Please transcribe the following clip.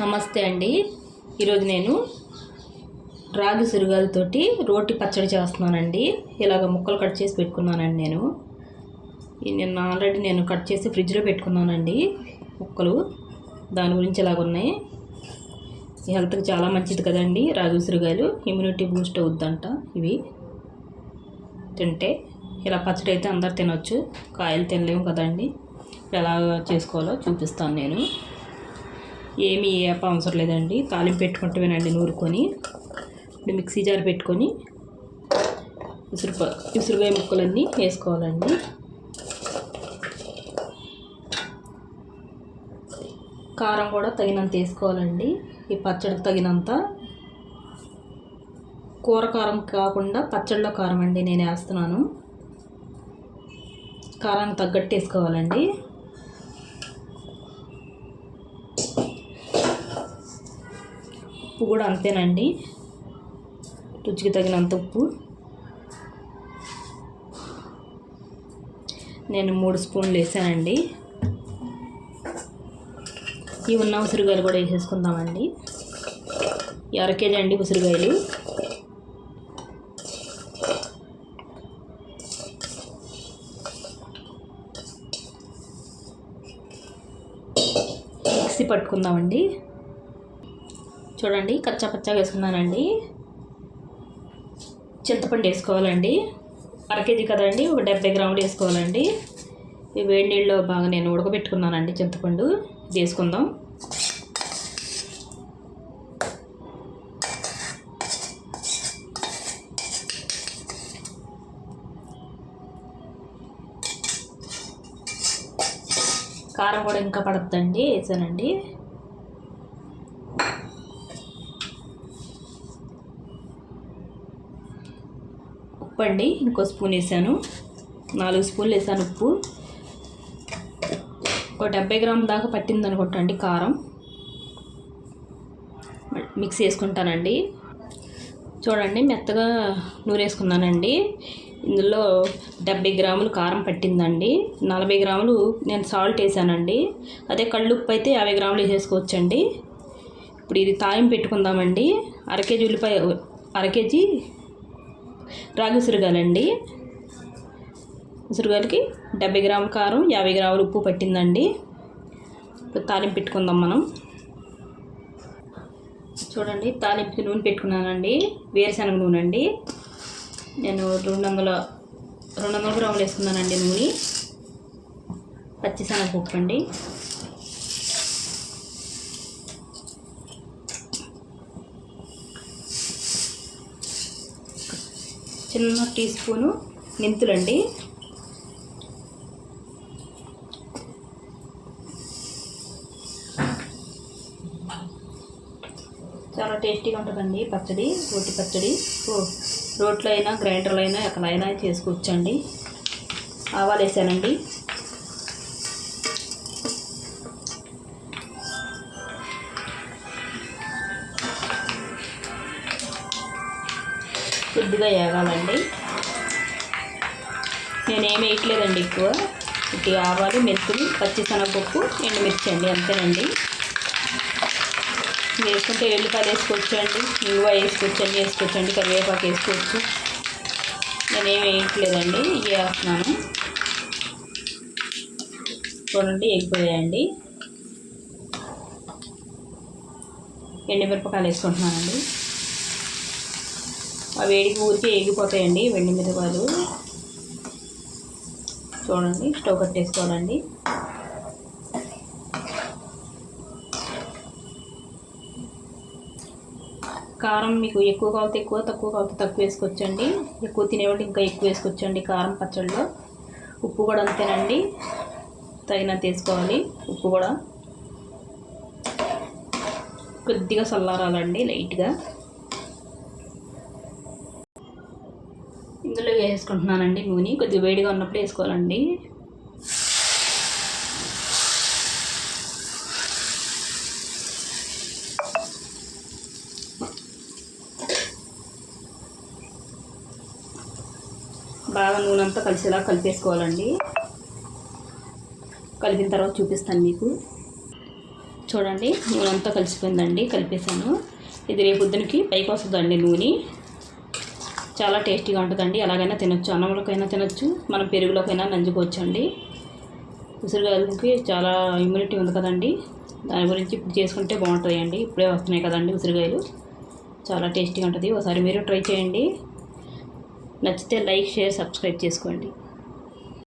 నమస్తే అండి. ఈరోజు నేను రాగి సురుగాలతోటి రోటి పచ్చడి చేస్తున్నానండి. ఇలాగ ముక్కలు కట్ చేసి పెట్టుకున్నానండి. నిన్న ఆల్రెడీ కట్ చేసి ఫ్రిడ్జ్లో పెట్టుకున్నానండి ముక్కలు. దాని గురించి ఇలాగ ఉన్నాయి. హెల్త్కి చాలా మంచిది కదండి రాగి సురుగాయలు. ఇమ్యూనిటీ బూస్ట్ అవుద్దంట ఇవి తింటే. ఇలా పచ్చడి అయితే అందరు తినొచ్చు, కాయలు తినలేము కదండి. ఎలా చేసుకోవాలో చూపిస్తాను నేను. ఏమీ ఏప అవసరం లేదండి, తాలింపు పెట్టుకుంటామేనండి నూరుకొని. ఇప్పుడు మిక్సీ జార్ పెట్టుకొని ఉసురుగాయ ముక్కలన్నీ వేసుకోవాలండి. కారం కూడా తగినంత వేసుకోవాలండి. ఈ పచ్చడికి తగినంత. కూర కారం కాకుండా పచ్చడిలో కారం అండి నేను వేస్తున్నాను. కారానికి తగ్గట్టు వేసుకోవాలండి. ఉప్పు కూడా అంతేనండి, రుచికి తగినంత ఉప్పు. నేను 3 స్పూన్లు వేసానండి. ఈ ఉన్న ఉసిరికాయలు కూడా వేసేసుకుందామండి. 1/2 కేజీ అండి ఉసిరికాయలు. మిక్సీ పట్టుకుందామండి. చూడండి, కచ్చా పచ్చగా వేసుకున్నానండి. చింతపండు వేసుకోవాలండి. 1/2 కేజీ కదండి, ఒక 70 గ్రాములు వేసుకోవాలండి. ఈ వేడి నీళ్ళలో బాగా నేను ఉడకబెట్టుకున్నానండి చింతపండు. ఇది వేసుకుందాం. కారం కూడా ఇంకా పడుతుందండి, వేసానండి. ఉప్పు అండి, ఇంకో స్పూన్ వేసాను. 4 స్పూన్లు వేసాను ఉప్పు. ఒక 70 గ్రాముల దాకా పట్టింది అనుకుంటా అండి కారం. మిక్స్ చేసుకుంటానండి. చూడండి, మెత్తగా నూరేసుకున్నానండి. ఇందులో 70 గ్రాములు కారం పట్టిందండి. 40 గ్రాములు నేను సాల్ట్ వేసానండి. అదే కళ్ళుప్పు అయితే 50 గ్రాములు వేసేసుకోవచ్చండి. ఇప్పుడు ఇది తాలింపు పెట్టుకుందామండి. 1/2 కేజీ ఉల్లిపాయ, 1/2 కేజీ రాగి ఉసిరికాయలండి. ఉసిరికాయలకి 70 గ్రాముల కారం, 50 గ్రాములు ఉప్పు పట్టిందండి. ఇప్పుడు తాలింపు పెట్టుకుందాం మనం. చూడండి, తాలింపుకి నూనె పెట్టుకున్నానండి. వేరుశనగ నూనె అండి. నేను 200 గ్రాములు వేసుకున్నానండి నూనె. పచ్చిశనగపప్పు అండి. చిన్న టీ స్పూను మెంతులండి. చాలా టేస్టీగా ఉంటుందండి పచ్చడి, రోటి పచ్చడి. రోట్లో అయినా గ్రైండర్లో అయినా ఎక్కడైనా చేసుకోవచ్చండి. ఆవాలు వేసానండి. కొద్దిగా వేగాలండి. నేనేమి వేయట్లేదండి ఎక్కువ. ఇటు ఆవాలు, మెంతులు, పచ్చిశనగపప్పు, ఎండుమిర్చి అండి, అంతేనండి. వేసుకుంటే ఎల్లిపాయలు వేసుకోవచ్చండి, ఇంగువ వేసుకోవచ్చండి, కరివేపాకు వేసుకోవచ్చు. నేనేమి వేయట్లేదండి, ఇవి వేస్తున్నాను. చూడండి, ఎగిపోయాయండి. ఎండుమిరపకాయలు వేసుకుంటున్నానండి. ఆ వేడికి ఊరికే ఎగిపోతాయండి ఎండుమిరపకాయలు. చూడండి, స్టవ్ కట్టేసుకోవాలండి. కారం మీకు ఎక్కువ కావాలితే ఎక్కువ, తక్కువ కావాలితే తక్కువ వేసుకోవచ్చండి. ఎక్కువ తినేవాళ్ళు ఇంకా ఎక్కువ వేసుకోవచ్చండి కారం పచ్చడిలో. ఉప్పు కూడా అంతేనండి, తగినంత వేసుకోవాలి. ఉప్పు కూడా కొద్దిగా చల్లారాలండి లైట్గా. ఇందులో వేసుకుంటున్నానండి నూనె. కొద్దిగా వేడిగా ఉన్నప్పుడు వేసుకోవాలండి. బాగా నూనె అంతా కలిసేలా కలిపేసుకోవాలండి. కలిపిన తర్వాత చూపిస్తాను మీకు. చూడండి నూనె అంతా కలిసిపోయిందండి, కలిపేసాను. ఇది రేపు పొద్దునకి పైకి వస్తుందండి నూనె. చాలా టేస్టీగా ఉంటుందండి. ఎలాగైనా తినొచ్చు, అన్నంలోకైనా తినొచ్చు, మనం పెరుగులోకైనా నంజుకోవచ్చు అండి. ఉసిరికాయలకి చాలా ఇమ్యూనిటీ ఉంది కదండి, దాని గురించి ఇప్పుడు చేసుకుంటే బాగుంటుంది అండి. ఇప్పుడే వస్తున్నాయి కదండి ఉసిరికాయలు, చాలా టేస్టీగా ఉంటుంది. ఒకసారి మీరు ట్రై చేయండి. నచ్చితే లైక్, షేర్, సబ్స్క్రైబ్ చేసుకోండి.